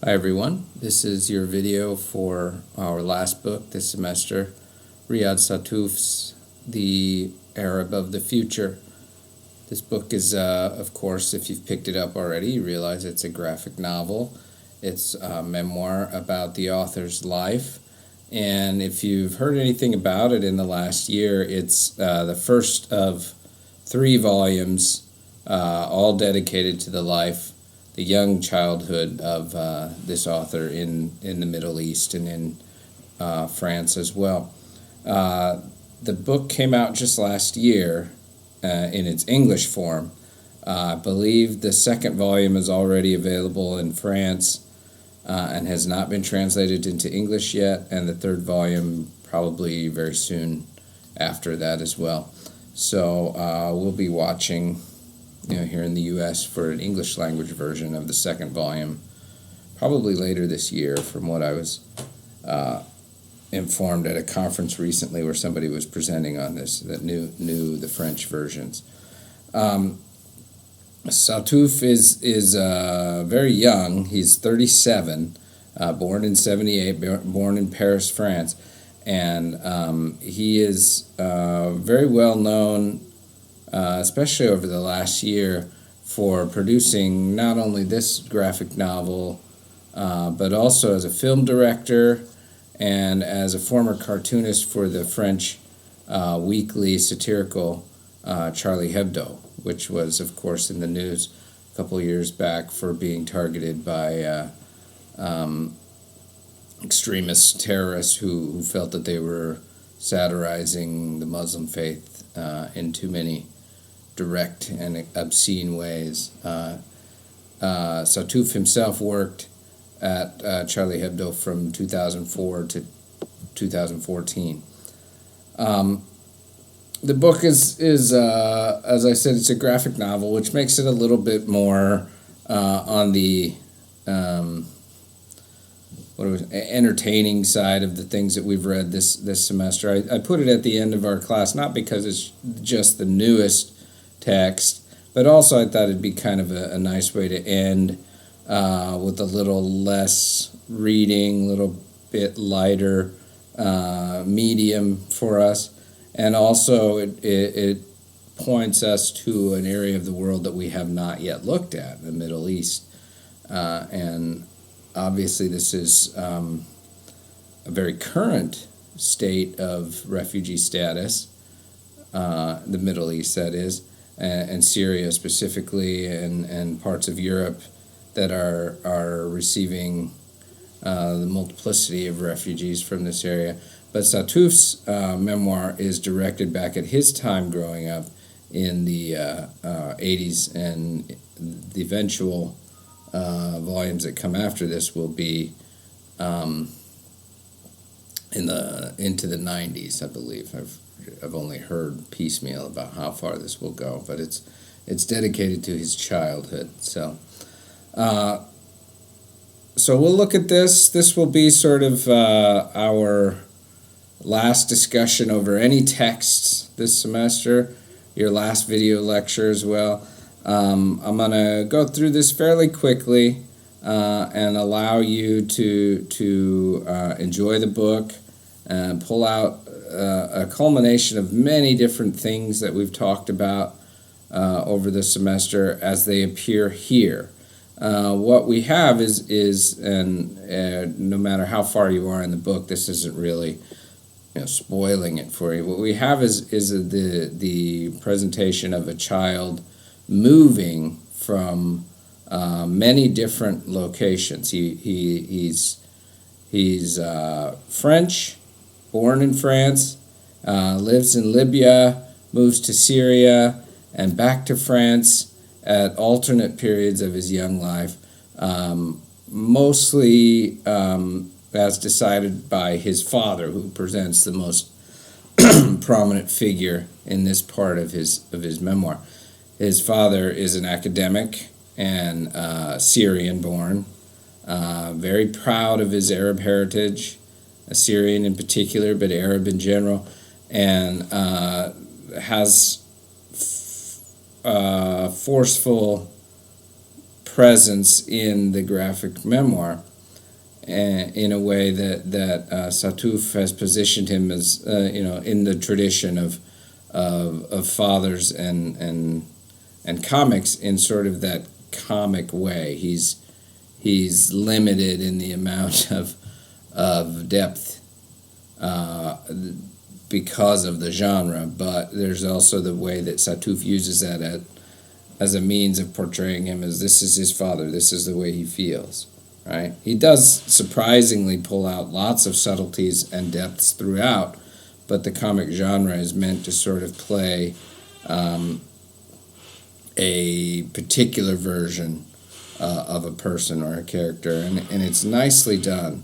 Hi everyone, this is your video for our last book this semester, Riad Sattouf's The Arab of the Future. This book is, of course, if you've picked it up already, you realize it's a graphic novel. It's a memoir about the author's life, and if you've heard anything about it in the last year, it's the first of 3 volumes, all dedicated to the young childhood of this author in the Middle East and in France as well. The book came out just last year in its English form. I believe the second volume is already available in France and has not been translated into English yet, and the third volume probably very soon after that as well. So we'll be watching here in the U.S. for an English language version of the second volume, probably later this year, from what I was informed at a conference recently where somebody was presenting on this that knew the French versions. Sattouf is very young. He's 37, born in 78, born in Paris, France, and he is very well known, especially over the last year, for producing not only this graphic novel, but also as a film director and as a former cartoonist for the French weekly satirical Charlie Hebdo, which was, of course, in the news a couple of years back for being targeted by extremist terrorists who felt that they were satirizing the Muslim faith in too many direct and obscene ways. Sattouf himself worked at Charlie Hebdo from 2004 to 2014. The book is as I said, it's a graphic novel, which makes it a little bit more on the entertaining side of the things that we've read this semester. I put it at the end of our class, not because it's just the newest text, but also I thought it'd be kind of a nice way to end with a little less reading, a little bit lighter medium for us, and also it points us to an area of the world that we have not yet looked at, the Middle East, and obviously this is a very current state of refugee status, the Middle East, that is, and Syria specifically, and parts of Europe that are receiving the multiplicity of refugees from this area. But Sattouf's memoir is directed back at his time growing up in the 80s, and the eventual volumes that come after this will be into the 90s, I believe. I've only heard piecemeal about how far this will go, but it's dedicated to his childhood. So we'll look at this. This will be sort of our last discussion over any texts this semester, your last video lecture as well. I'm going to go through this fairly quickly and allow you to enjoy the book and pull out a culmination of many different things that we've talked about over the semester as they appear here. What we have is no matter how far you are in the book, this isn't really spoiling it for you. What we have is the presentation of a child moving from many different locations. He's French, born in France, lives in Libya, moves to Syria, and back to France at alternate periods of his young life, mostly as decided by his father, who presents the most prominent figure in this part of his memoir. His father is an academic and Syrian-born, very proud of his Arab heritage, Syrian in particular, but Arab in general, and has forceful presence in the graphic memoir. in a way that Sattouf has positioned him as in the tradition of fathers and comics, in sort of that comic way. He's limited in the amount of depth because of the genre, but there's also the way that Sattouf uses that as a means of portraying him as this is his father, this is the way he feels, right? He does surprisingly pull out lots of subtleties and depths throughout, but the comic genre is meant to sort of play a particular version of a person or a character, and it's nicely done.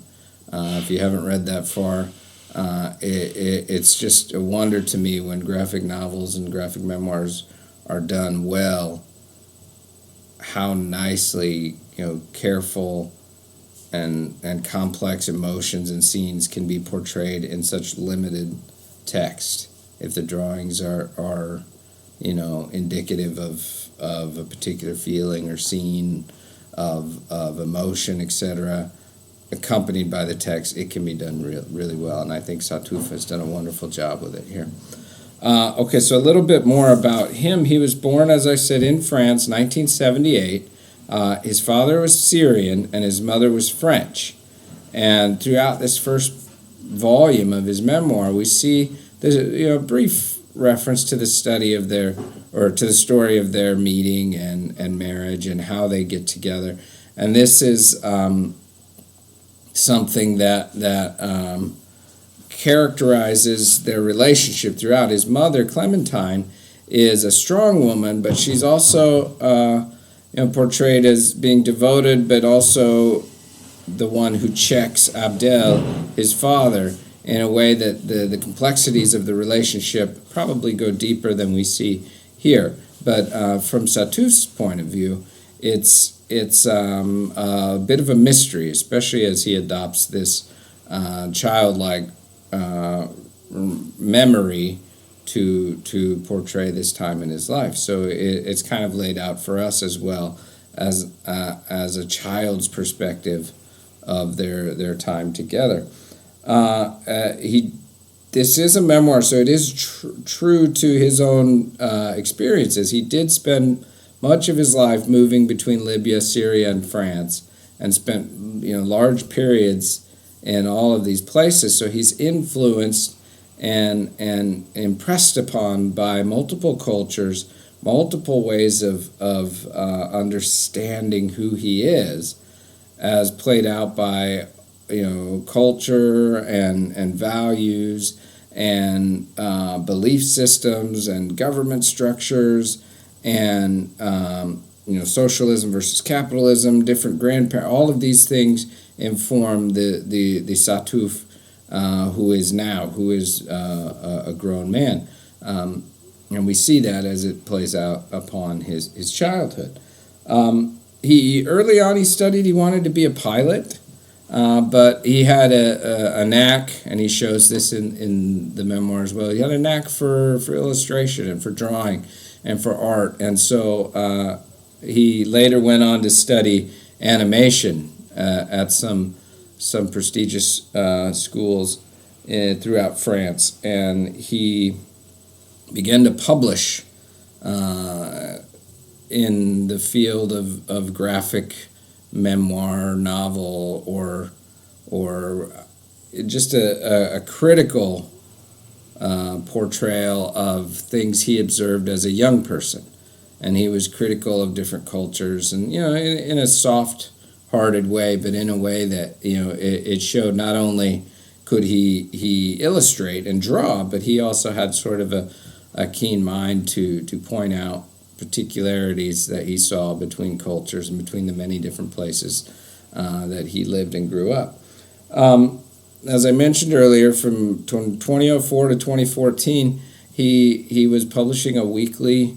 If you haven't read that far, it's just a wonder to me when graphic novels and graphic memoirs are done well, how nicely careful and complex emotions and scenes can be portrayed in such limited text. If the drawings are indicative of a particular feeling or scene of emotion, etc., accompanied by the text, it can be done really well, and I think Sattouf has done a wonderful job with it here. Okay, so a little bit more about him. He was born, as I said, in France, 1978. His father was Syrian and his mother was French. And throughout this first volume of his memoir, we see there's a brief reference to the study of to the story of their meeting and marriage and how they get together. And this is something that characterizes their relationship throughout. His mother, Clementine, is a strong woman, but she's also portrayed as being devoted, but also the one who checks Abdel, his father, in a way that the complexities of the relationship probably go deeper than we see here. But from Sattouf's point of view, it's a bit of a mystery, especially as he adopts this childlike memory to portray this time in his life. So it's kind of laid out for us as well as a child's perspective of their time together. This is a memoir, so it is true to his own experiences. He did spend much of his life moving between Libya, Syria, and France, and spent large periods in all of these places. So he's influenced and impressed upon by multiple cultures, multiple ways of understanding who he is, as played out by culture and values and belief systems and government structures and socialism versus capitalism, different grandparents. All of these things inform the Sattouf who is a grown man, and we see that as it plays out upon his childhood. He early on he wanted to be a pilot. But he had a knack, and he shows this in the memoir as well. He had a knack for illustration and for drawing and for art. And so he later went on to study animation at some prestigious schools throughout France. And he began to publish in the field of graphic memoir, novel, or just a critical portrayal of things he observed as a young person. And he was critical of different cultures, and in a soft-hearted way, but in a way that it showed not only could he illustrate and draw, but he also had sort of a keen mind to point out particularities that he saw between cultures and between the many different places that he lived and grew up. As I mentioned earlier, from 2004 to 2014, he was publishing a weekly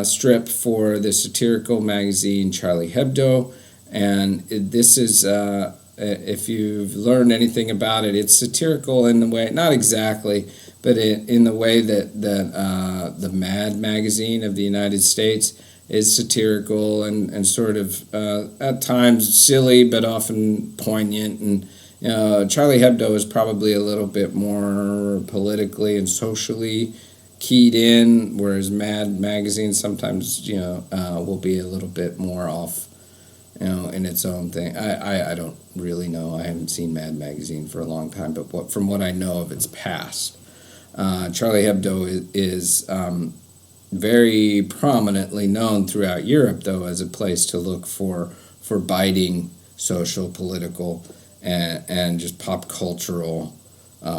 strip for the satirical magazine Charlie Hebdo, and this is, if you've learned anything about it, it's satirical in the way, not exactly, but in the way that the Mad magazine of the United States is satirical and sort of at times silly, but often poignant. And Charlie Hebdo is probably a little bit more politically and socially keyed in, whereas Mad magazine sometimes will be a little bit more off, in its own thing. I don't really know. I haven't seen Mad magazine for a long time, but from what I know of its past, Charlie Hebdo is very prominently known throughout Europe, though, as a place to look for biting social, political, and just pop cultural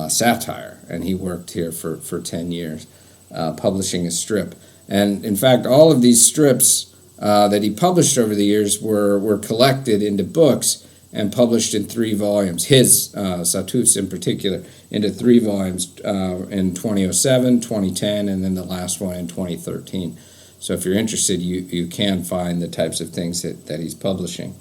satire. And he worked here for 10 years, publishing a strip. And in fact, all of these strips that he published over the years were collected into books and published in 3 volumes. His, Sattouf's in particular, into 3 volumes in 2007, 2010, and then the last one in 2013. So if you're interested, you can find the types of things that he's publishing.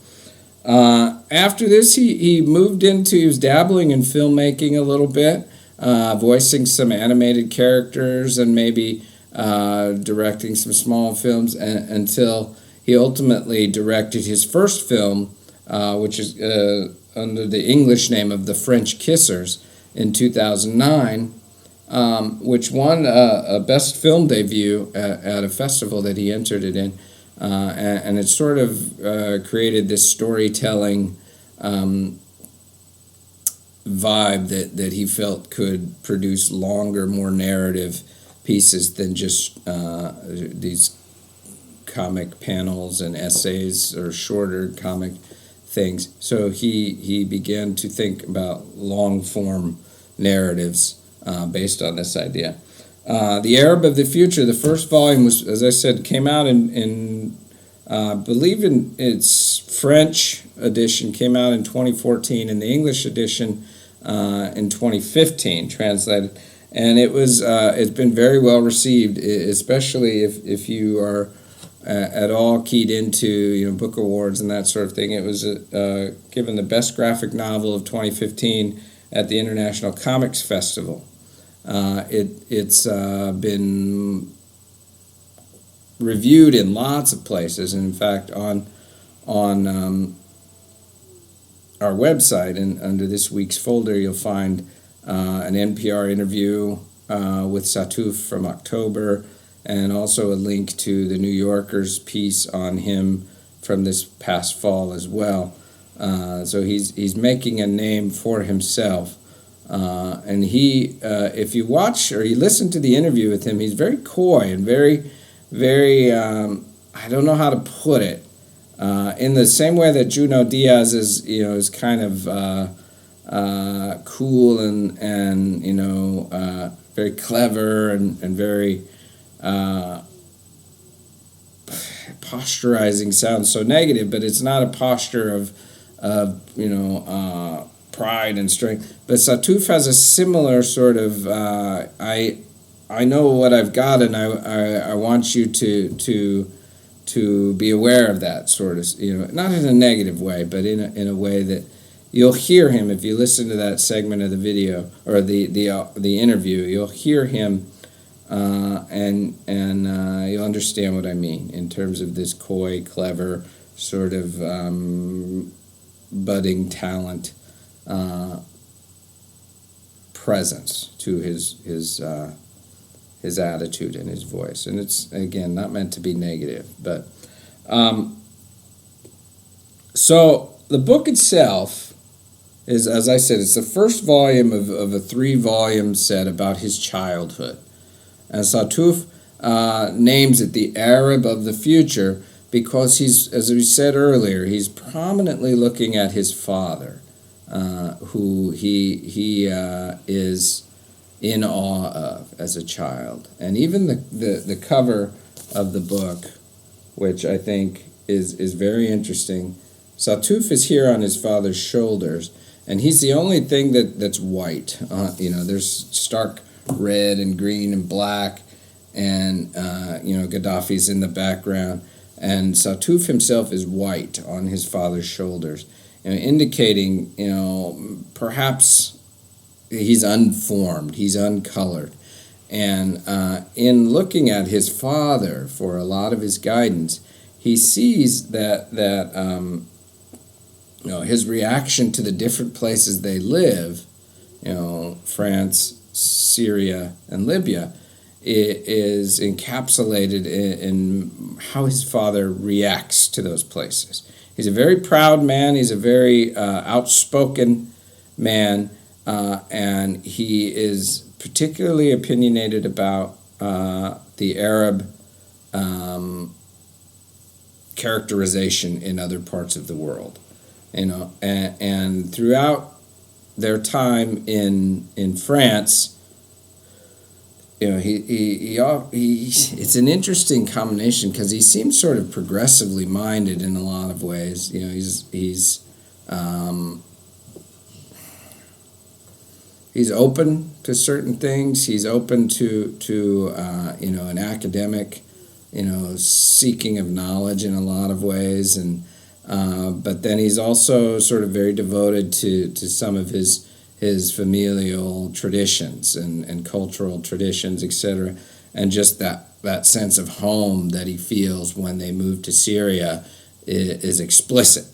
After this, he was dabbling in filmmaking a little bit, voicing some animated characters and maybe directing some small films until he ultimately directed his first film, which is under the English name of The French Kissers, in 2009, which won a Best Film debut at a festival that he entered it in. And it sort of created this storytelling vibe that he felt could produce longer, more narrative pieces than just these comic panels and essays or shorter comic things. So he began to think about long-form narratives based on this idea. The Arab of the Future, the first volume was, as I said, came out in believe in its French edition came out in 2014, and the English edition in 2015, translated. And it's been very well received, especially if you are at all keyed into book awards and that sort of thing. It was given the best graphic novel of 2015 at the International Comics Festival. It's been reviewed in lots of places, and in fact on our website and under this week's folder you'll find an NPR interview with Sattouf from October, and also a link to the New Yorker's piece on him from this past fall as well. So he's making a name for himself. And if you watch or you listen to the interview with him, he's very coy and very, very, I don't know how to put it, in the same way that Junot Diaz is kind of cool and very clever and very posturizing sounds so negative, but it's not a posture of pride and strength. But Sattouf has a similar sort of I know what I've got, and I want you to be aware of that sort of, not in a negative way, but in a way that you'll hear him if you listen to that segment of the video or the interview. You'll hear him, and you'll understand what I mean in terms of this coy, clever sort of budding talent. Presence to his attitude and his voice, and it's again not meant to be negative, but so the book itself is, as I said, it's the first volume of a 3-volume set about his childhood, and Sattouf names it the Arab of the Future because he's, as we said earlier, he's prominently looking at his father. Who he is in awe of as a child. And even the cover of the book, which I think is very interesting, Sattouf is here on his father's shoulders, and he's the only thing that's white. There's stark red and green and black, and Gaddafi's in the background, and Sattouf himself is white on his father's shoulders. Indicating, perhaps he's unformed, he's uncolored. And in looking at his father for a lot of his guidance, he sees that his reaction to the different places they live, France, Syria, and Libya, is encapsulated in how his father reacts to those places. He's a very proud man. He's a very outspoken man, and he is particularly opinionated about the Arab characterization in other parts of the world. And throughout their time in France, it's an interesting combination because he seems sort of progressively minded in a lot of ways. He's open to certain things. He's open to an academic, seeking of knowledge in a lot of ways, and but then he's also sort of very devoted to some of his familial traditions and cultural traditions, etc. And just that sense of home that he feels when they move to Syria is explicit.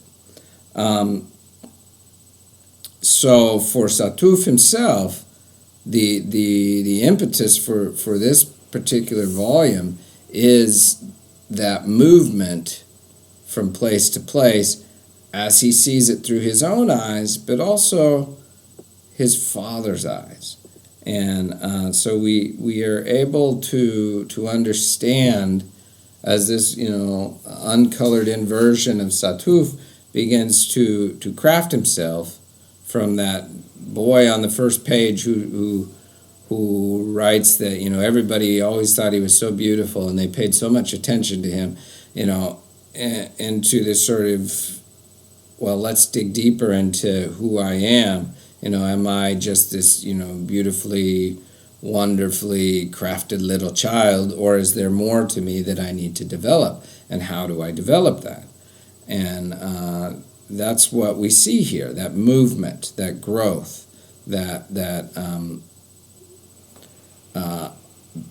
So for Sattouf himself, the impetus for this particular volume is that movement from place to place as he sees it through his own eyes, but also his father's eyes. And so we are able to understand as this uncolored inversion of Sattouf begins to craft himself from that boy on the first page who writes that everybody always thought he was so beautiful and they paid so much attention to him, into this sort of, well, let's dig deeper into who I am. Am I just this beautifully, wonderfully crafted little child, or is there more to me that I need to develop, and how do I develop that? And that's what we see here, that movement, that growth, that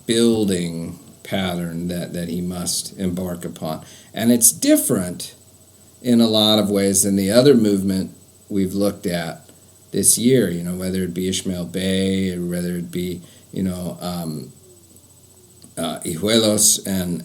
building pattern that he must embark upon. And it's different in a lot of ways than the other movement we've looked at this year, whether it be Ismail Bey, or whether it be, Hijuelos and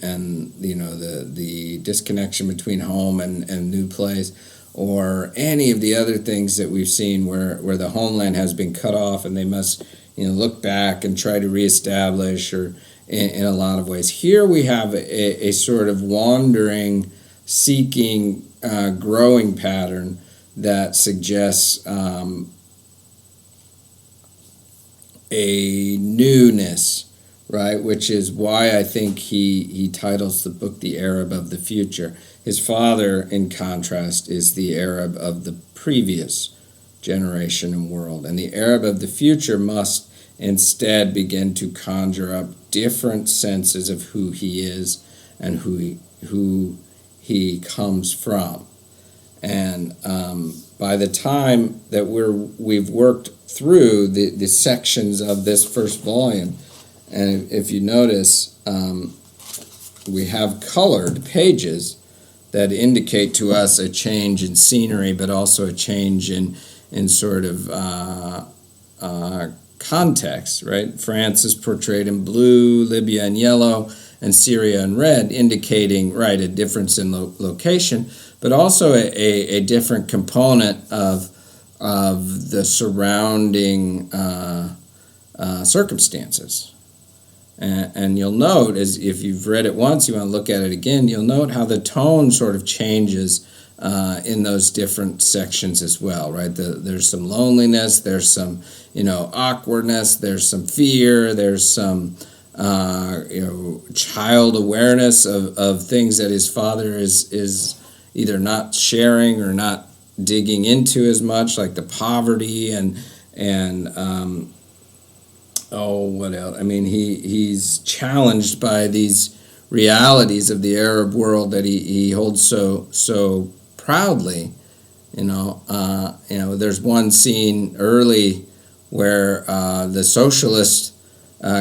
the disconnection between home and new place, or any of the other things that we've seen where the homeland has been cut off and they must look back and try to reestablish, or in a lot of ways. Here we have a sort of wandering, seeking, growing pattern that suggests a newness, right? Which is why I think he titles the book The Arab of the Future. His father, in contrast, is the Arab of the previous generation and world. And the Arab of the future must instead begin to conjure up different senses of who he is and who he comes from. And by the time that we've worked through the sections of this first volume, and if you notice, we have colored pages that indicate to us a change in scenery, but also a change in sort of context, right? France is portrayed in blue, Libya in yellow, and Syria in red, indicating, right, a difference in location, but also a different component of the surrounding circumstances. And you'll note, as if you've read it once, you want to look at it again, you'll note how the tone sort of changes in those different sections as well, right? There's some loneliness, there's some, awkwardness, there's some fear, there's some, child awareness of things that his father is either not sharing or not digging into as much, like the poverty and what else? I mean, he's challenged by these realities of the Arab world that he holds so proudly. There's one scene early where the socialist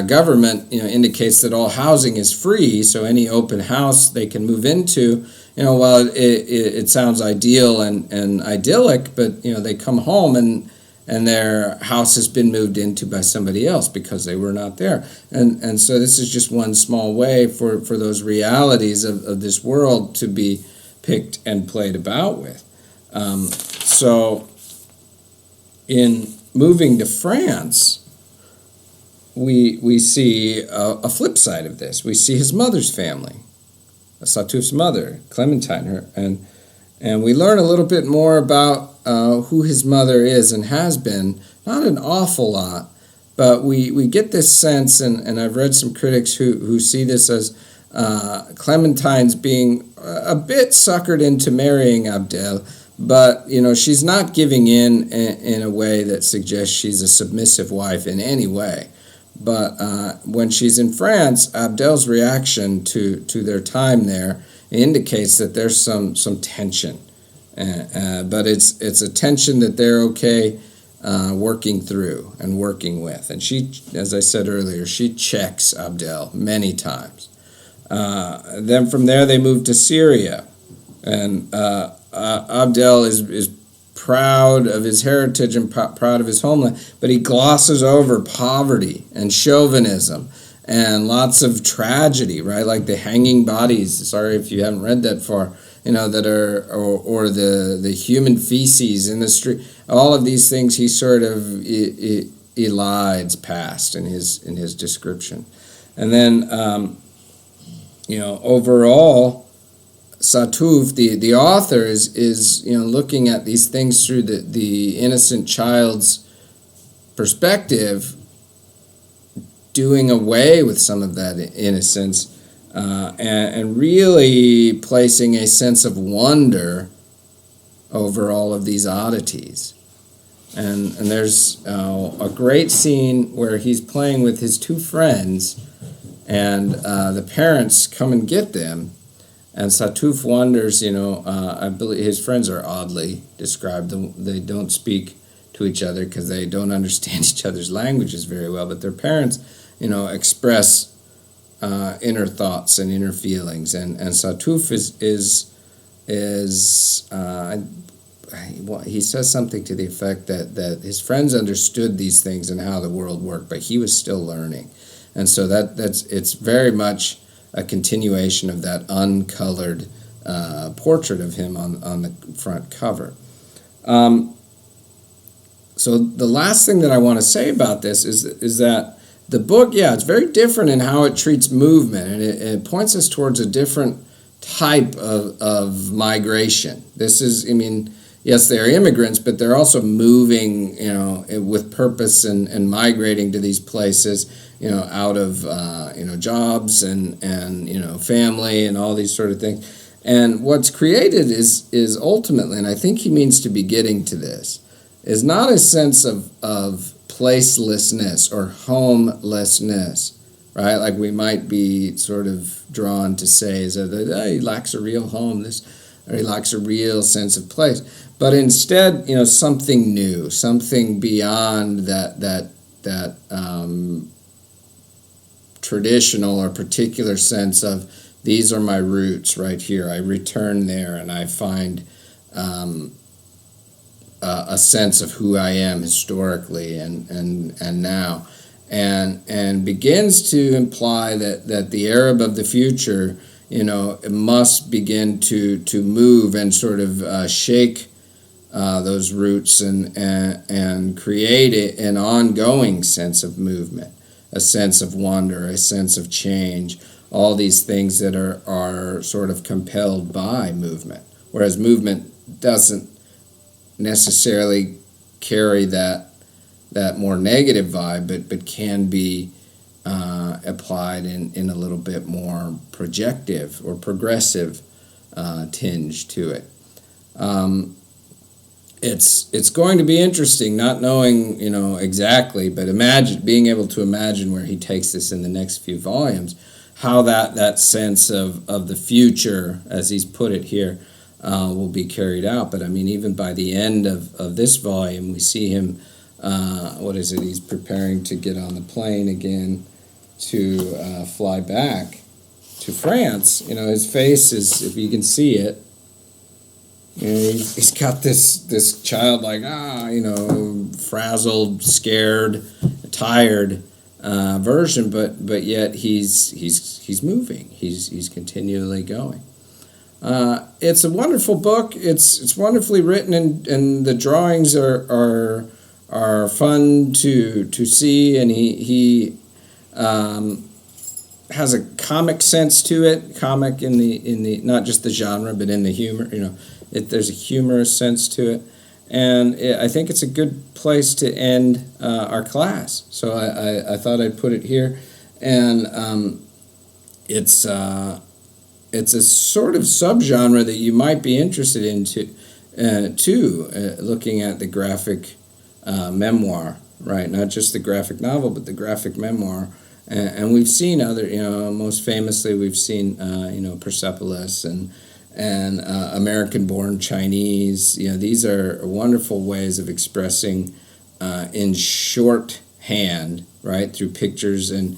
government, indicates that all housing is free, so any open house they can move into, while it sounds ideal and idyllic, but they come home and their house has been moved into by somebody else because they were not there. And so this is just one small way for those realities of this world to be picked and played about with. So in moving to France, we see a flip side of this. We see his mother's family, Sattouf's mother, Clementine, and we learn a little bit more about who his mother is and has been. Not an awful lot, but we get this sense, and I've read some critics who see this as Clementine's being a bit suckered into marrying Abdel, but she's not giving in a way that suggests she's a submissive wife in any way. But when she's in France, Abdel's reaction to their time there indicates that there's some tension. But it's a tension that they're okay working through and working with. And she, as I said earlier, she checks Abdel many times. Then from there they move to Syria. And Abdel is proud of his heritage and proud of his homeland, but he glosses over poverty and chauvinism and lots of tragedy, right? Like the hanging bodies. Sorry if you haven't read that far, that are or the human feces in the street. All of these things he sort of elides past in his description, and then overall, Sattouf, the author, is looking at these things through the innocent child's perspective, doing away with some of that innocence, and really placing a sense of wonder over all of these oddities. And there's a great scene where he's playing with his two friends, and the parents come and get them. And Sattouf wonders, I believe his friends are oddly described. They don't speak to each other because they don't understand each other's languages very well. But their parents, express inner thoughts and inner feelings. And Sattouf he says something to the effect that his friends understood these things and how the world worked, but he was still learning. And so it's very much a continuation of that uncolored portrait of him on the front cover. So the last thing that I want to say about this is that the book, it's very different in how it treats movement, and it points us towards a different type of migration. This is, yes, they're immigrants, but they're also moving, with purpose and migrating to these places, out of, jobs and family and all these sort of things. And what's created is ultimately, and I think he means to be getting to this, is not a sense of placelessness or homelessness, right? Like we might be sort of drawn to say is that he lacks a real home, or he lacks a real sense of place. But instead, something new, something beyond that traditional or particular sense of these are my roots right here. I return there and I find a sense of who I am historically and now, and begins to imply that the Arab of the future, it must begin to move and sort of shake those roots and create an ongoing sense of movement, a sense of wonder, a sense of change, all these things that are sort of compelled by movement, whereas movement doesn't necessarily carry that more negative vibe, but can be applied in a little bit more projective or progressive tinge to it. It's going to be interesting, not knowing exactly, but being able to imagine where he takes this in the next few volumes, how that sense of the future, as he's put it here, will be carried out. But even by the end of this volume, we see him, he's preparing to get on the plane again. to fly back to France, his face is, if you can see it, he's got this childlike, frazzled, scared, tired version, but yet he's moving. He's continually going. It's a wonderful book. It's wonderfully written, and the drawings are fun to see, and he has a comic sense to it. Comic in the not just the genre, but in the humor. There's a humorous sense to it, and I think it's a good place to end our class. So I thought I'd put it here, and it's a sort of subgenre that you might be interested in too, looking at the graphic memoir, right? Not just the graphic novel, but the graphic memoir. And we've seen other, most famously we've seen, Persepolis and American-born Chinese. These are wonderful ways of expressing in shorthand, right, through pictures and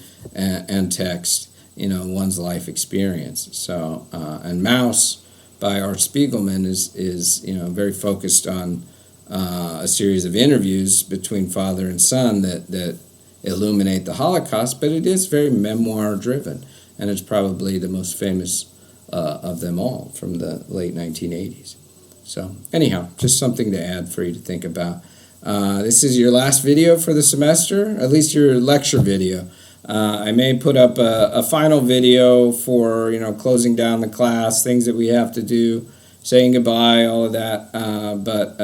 text, one's life experience. So, and Mouse by Art Spiegelman is very focused on a series of interviews between father and son that illuminate the Holocaust, but it is very memoir-driven, and it's probably the most famous of them all from the late 1980s. So anyhow, just something to add for you to think about. This is your last video for the semester, at least your lecture video. I may put up a final video for, closing down the class, things that we have to do, saying goodbye, all of that. But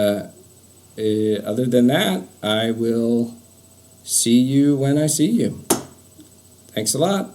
other than that, I will see you when I see you. Thanks a lot.